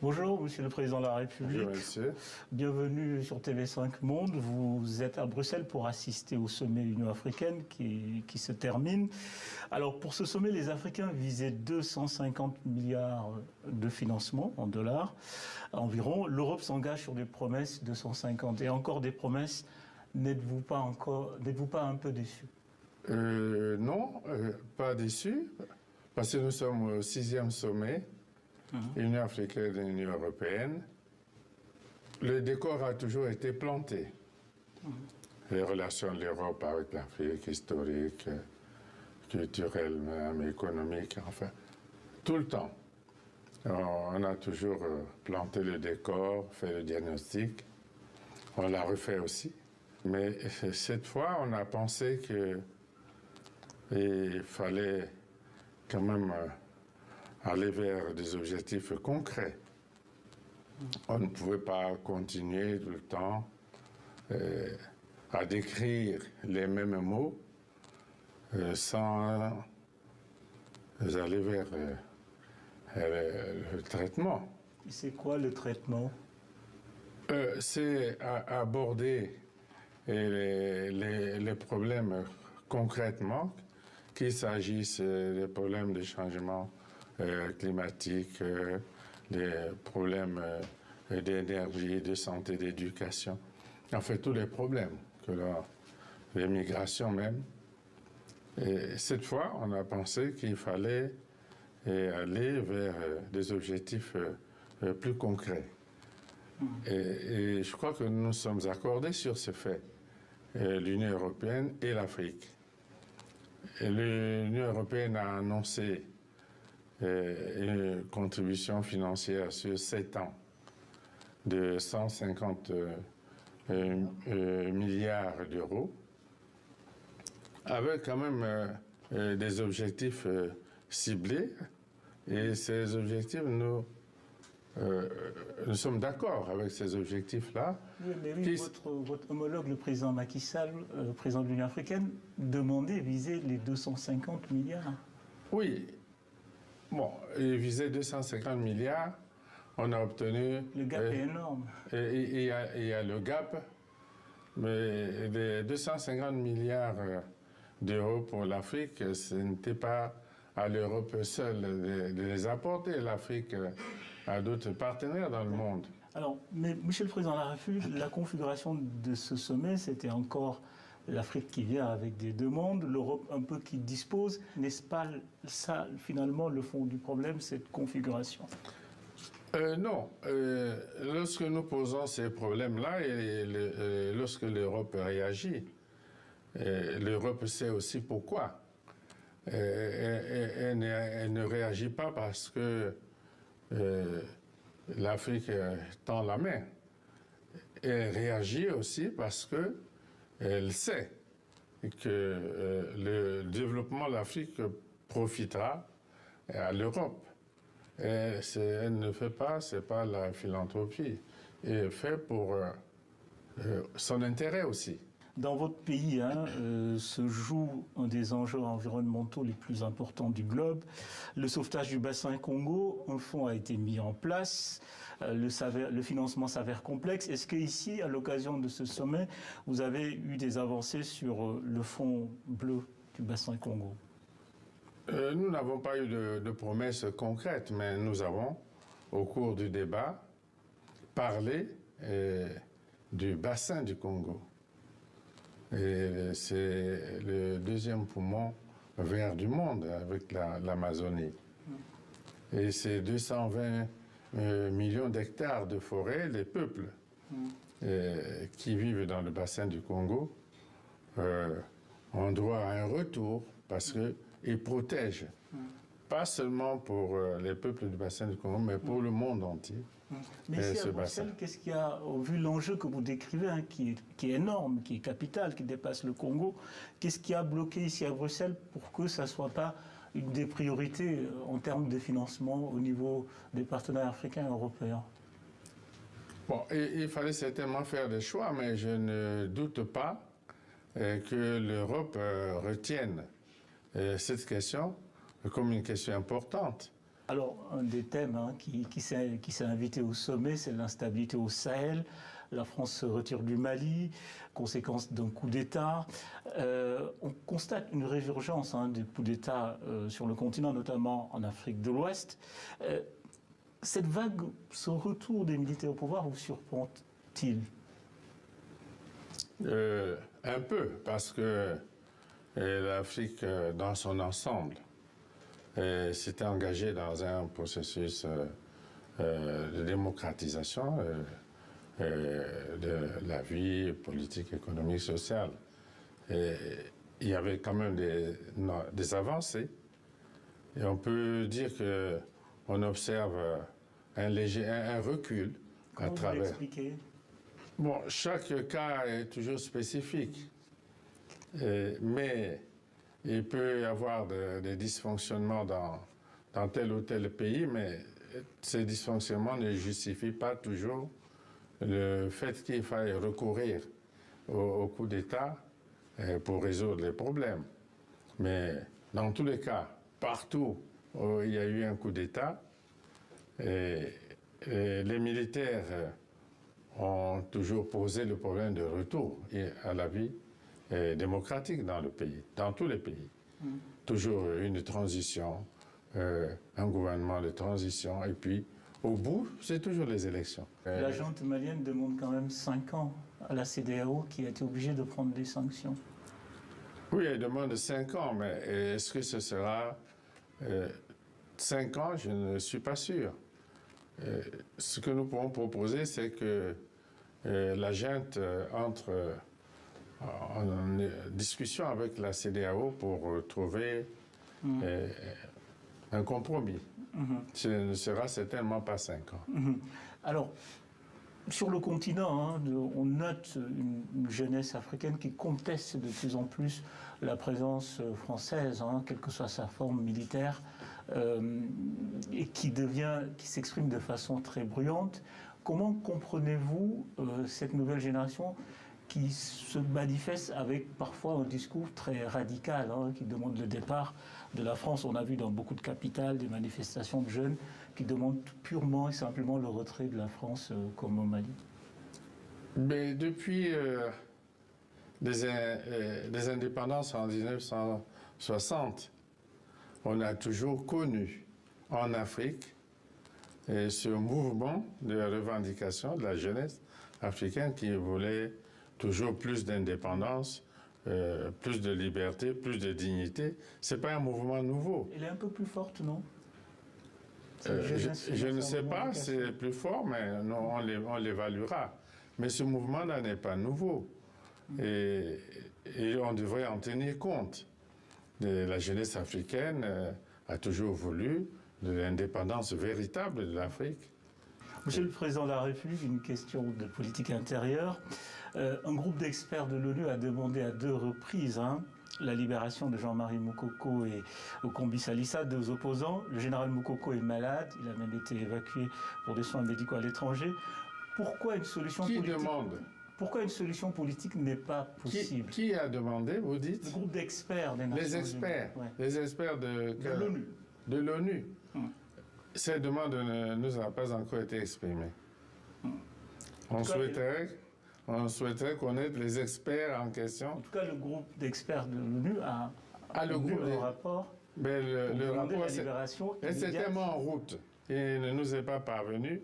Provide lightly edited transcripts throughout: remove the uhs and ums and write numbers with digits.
Bonjour, Monsieur le Président de la République. Bonjour, monsieur. Bienvenue sur TV5 Monde. Vous êtes à Bruxelles pour assister au sommet Union africaine qui se termine. Alors, pour ce sommet, les Africains visaient 250 milliards de financement en dollars environ. L'Europe s'engage sur des promesses de 150 et encore des promesses. N'êtes-vous pas un peu déçu? Non, pas déçu, parce que nous sommes au 6e sommet, Union africaine et Union européenne. Le décor a toujours été planté. Les relations de l'Europe avec l'Afrique, historiques, culturelles, même économiques, enfin, tout le temps. On a toujours planté le décor, fait le diagnostic. On l'a refait aussi. Mais cette fois, on a pensé qu'il fallait quand même aller vers des objectifs concrets. On ne pouvait pas continuer tout le temps à décrire les mêmes mots sans aller vers le traitement. Et c'est quoi le traitement? C'est aborder les problèmes concrètement, qu'il s'agisse des problèmes de changement climatique, des problèmes d'énergie, de santé, d'éducation, en fait tous les problèmes, les migrations même. Et cette fois, on a pensé qu'il fallait aller vers des objectifs plus concrets. Et je crois que nous sommes accordés sur ce fait, l'Union européenne et l'Afrique. L'Union européenne a annoncé une contribution financière sur 7 ans de 150 milliards d'euros, avec quand même des objectifs ciblés. Et ces objectifs, nous sommes d'accord avec ces objectifs-là. Oui, mais oui, votre homologue, le président Macky Sall, le président de l'Union africaine, demandait, visait les 250 milliards. Oui. Bon, il visait 250 milliards. On a obtenu... Le gap est énorme. Il y a le gap. Mais les 250 milliards d'euros pour l'Afrique, ce n'était pas à l'Europe seule de les apporter. L'Afrique a d'autres partenaires dans le monde. Alors, mais Monsieur le Président de la République, la configuration de ce sommet, c'était encore l'Afrique qui vient avec des demandes, l'Europe un peu qui dispose. N'est-ce pas ça, finalement, le fond du problème, cette configuration? Non. Lorsque nous posons ces problèmes-là, et lorsque l'Europe réagit, l'Europe sait aussi pourquoi. Elle ne réagit pas parce que l'Afrique tend la main. Elle réagit aussi parce qu'elle sait que le développement de l'Afrique profitera à l'Europe. Elle ne fait pas, c'est pas la philanthropie. Elle fait pour son intérêt aussi. Dans votre pays se joue un des enjeux environnementaux les plus importants du globe, le sauvetage du bassin Congo. Un fonds a été mis en place, le financement s'avère complexe. Est-ce que ici, à l'occasion de ce sommet, vous avez eu des avancées sur le fonds bleu du bassin Congo? Nous n'avons pas eu de promesses concrètes, mais nous avons, au cours du débat, parlé du bassin du Congo. Et c'est le deuxième poumon vert du monde avec l'Amazonie. Et c'est 220 millions d'hectares de forêt, les peuples qui vivent dans le bassin du Congo ont droit à un retour parce qu'ils protègent, pas seulement pour les peuples du bassin du Congo, mais pour le monde entier. Mais ici à Bruxelles, qu'est-ce qu'il y a, vu l'enjeu que vous décrivez, qui est énorme, qui est capital, qui dépasse le Congo, qu'est-ce qui a bloqué ici à Bruxelles pour que ça ne soit pas une des priorités en termes de financement au niveau des partenaires africains et européens? Bon, il fallait certainement faire des choix, mais je ne doute pas que l'Europe retienne cette question comme une question importante. Alors, un des thèmes qui s'est invité au sommet, c'est l'instabilité au Sahel. La France se retire du Mali, conséquence d'un coup d'État. On constate une résurgence des coups d'État sur le continent, notamment en Afrique de l'Ouest. Cette vague, ce retour des militaires au pouvoir, vous surprend-il? Un peu, parce que l'Afrique, dans son ensemble, s'était engagée dans un processus de démocratisation de la vie politique, économique, sociale. Et il y avait quand même des avancées. Et on peut dire qu'on observe un recul Comment à travers. vous l'expliquez? Bon, chaque cas est toujours spécifique, mais il peut y avoir des dysfonctionnements dans tel ou tel pays, mais ces dysfonctionnements ne justifient pas toujours le fait qu'il faille recourir au coup d'État pour résoudre les problèmes. Mais dans tous les cas, partout où il y a eu un coup d'État, les militaires ont toujours posé le problème de retour à la vie démocratique dans le pays, dans tous les pays. Toujours une transition, un gouvernement de transition, et puis au bout, c'est toujours les élections. La junte malienne demande quand même 5 ans à la CEDEAO qui a été obligée de prendre des sanctions. Oui, elle demande 5 ans, mais est-ce que ce sera 5 ans? Je ne suis pas sûr. Ce que nous pouvons proposer, c'est que la junte entre en discussion avec la CEDEAO pour trouver un compromis. Ce ne sera certainement pas 5 ans. Alors, sur le continent, on note une jeunesse africaine qui conteste de plus en plus la présence française, quelle que soit sa forme militaire, et qui s'exprime de façon très bruyante. Comment comprenez-vous cette nouvelle génération qui se manifeste avec parfois un discours très radical, qui demande le départ de la France? On a vu dans beaucoup de capitales des manifestations de jeunes qui demandent purement et simplement le retrait de la France comme au Mali. Mais depuis les indépendances en 1960, on a toujours connu en Afrique ce mouvement de revendication de la jeunesse africaine qui voulait toujours plus d'indépendance, plus de liberté, plus de dignité. Ce n'est pas un mouvement nouveau. Elle est un peu plus forte, non? Je ne sais pas si c'est plus fort, mais non, on l'évaluera. Mais ce mouvement-là n'est pas nouveau. Et on devrait en tenir compte. La jeunesse africaine a toujours voulu de l'indépendance véritable de l'Afrique. Monsieur le Président de la République, une question de politique intérieure. Un groupe d'experts de l'ONU a demandé à 2 reprises la libération de Jean-Marie Moukoko et Okombi Salissa, 2 opposants. Le général Moukoko est malade, il a même été évacué pour des soins médicaux à l'étranger. Pourquoi une solution politique demande? Pourquoi une solution politique n'est pas possible? Qui a demandé, vous dites? Le groupe d'experts des Nations Unies. Les experts. Ouais. Les experts de l'ONU. De l'ONU. Cette demande ne nous a pas encore été exprimée. On souhaiterait connaître les experts en question. En tout cas, le groupe d'experts de l'ONU a un rapport. Mais le rapport, la libération c'est tellement en route. Il ne nous est pas parvenu.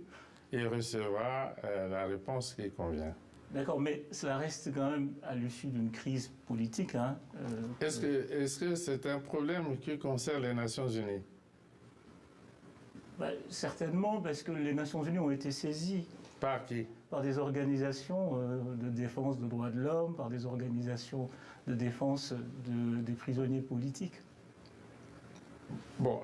Il recevra la réponse qui convient. D'accord, mais cela reste quand même à l'issue d'une crise politique. Est-ce que c'est un problème qui concerne les Nations Unies? Certainement, parce que les Nations Unies ont été saisies. Par qui? Par des organisations de défense des droits de l'homme, par des organisations de défense des prisonniers politiques. Bon,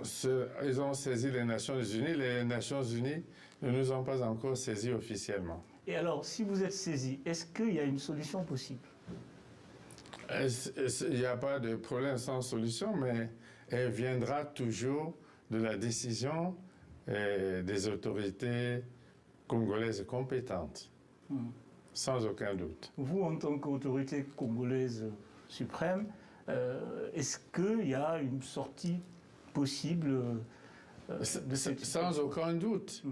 ils ont saisi les Nations Unies. Les Nations Unies ne nous ont pas encore saisis officiellement. Et alors, si vous êtes saisis, est-ce qu'il y a une solution possible? Il n'y a pas de problème sans solution, mais elle viendra toujours de la décision des autorités congolaises compétentes, sans aucun doute. Vous, en tant qu'autorité congolaise suprême, est-ce qu'il y a une sortie possible Sans aucun doute.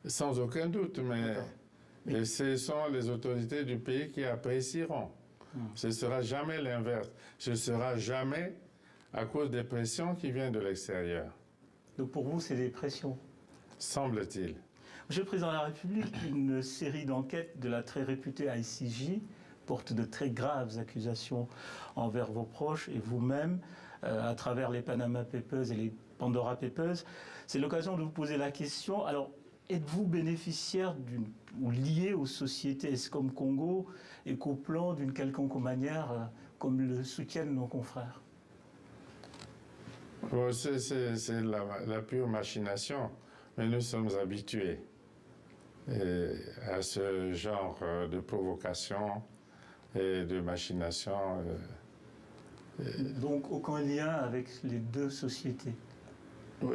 Sans aucun doute, mais ce sont les autorités du pays qui apprécieront. Ce ne sera jamais l'inverse. Ce ne sera jamais à cause des pressions qui viennent de l'extérieur. Donc pour vous, c'est des pressions? Semble-t-il. Monsieur le Président de la République, une série d'enquêtes de la très réputée ICJ porte de très graves accusations envers vos proches et vous-même, à travers les Panama Papers et les Pandora Papers. C'est l'occasion de vous poser la question. Alors, êtes-vous bénéficiaire ou lié aux sociétés Escom Congo, Ecoplan, d'une quelconque manière, comme le soutiennent nos confrères? Bon, c'est la pure machination, mais nous sommes habitués à ce genre de provocation et de machination. Donc aucun lien avec les deux sociétés?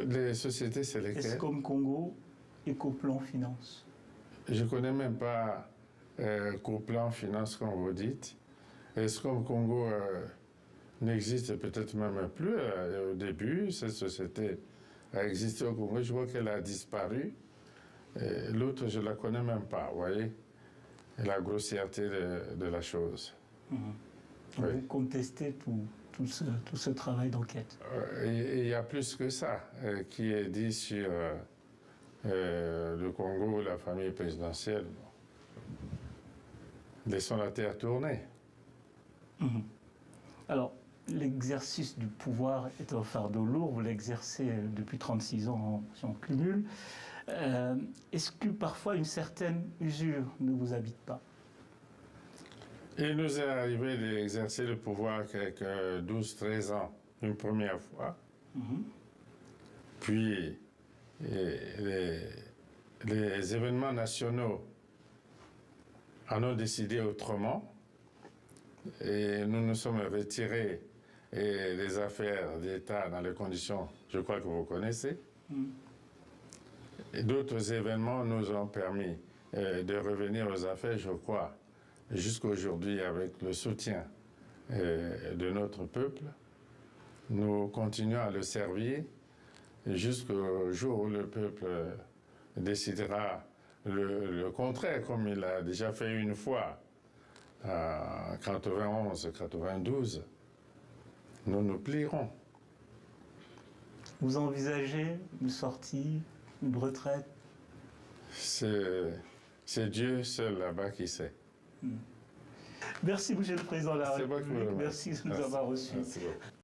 Les sociétés, c'est lesquelles? Escom Congo, Ecoplan Finance. Je ne connais même pas Ecoplan Finance, comme vous dites. Escom Congo n'existe peut-être même plus. Au début, cette société a existé au Congo. Je vois qu'elle a disparu. L'autre, je ne la connais même pas, vous voyez, la grossièreté de la chose. Oui. Vous contestez tout ce travail d'enquête? Il y a plus que ça qui est dit sur le Congo, la famille présidentielle. Laissons la terre tourner. Alors, l'exercice du pouvoir est un fardeau lourd. Vous l'exercez depuis 36 ans si on cumule. Est-ce que parfois une certaine usure ne vous habite pas? Il nous est arrivé d'exercer le pouvoir quelques 12-13 ans, une première fois. Puis, les événements nationaux en ont décidé autrement. Et nous nous sommes retirés des affaires d'État dans les conditions, je crois que vous connaissez. Et d'autres événements nous ont permis de revenir aux affaires, je crois, jusqu'aujourd'hui avec le soutien de notre peuple. Nous continuons à le servir jusqu'au jour où le peuple décidera le contraire, comme il a déjà fait une fois, en 91-92. Nous nous plierons. Vous envisagez une sortie, une retraite? C'est Dieu seul là-bas qui sait. Merci, Monsieur le Président de la République. Merci de nous avoir reçus. Merci beaucoup.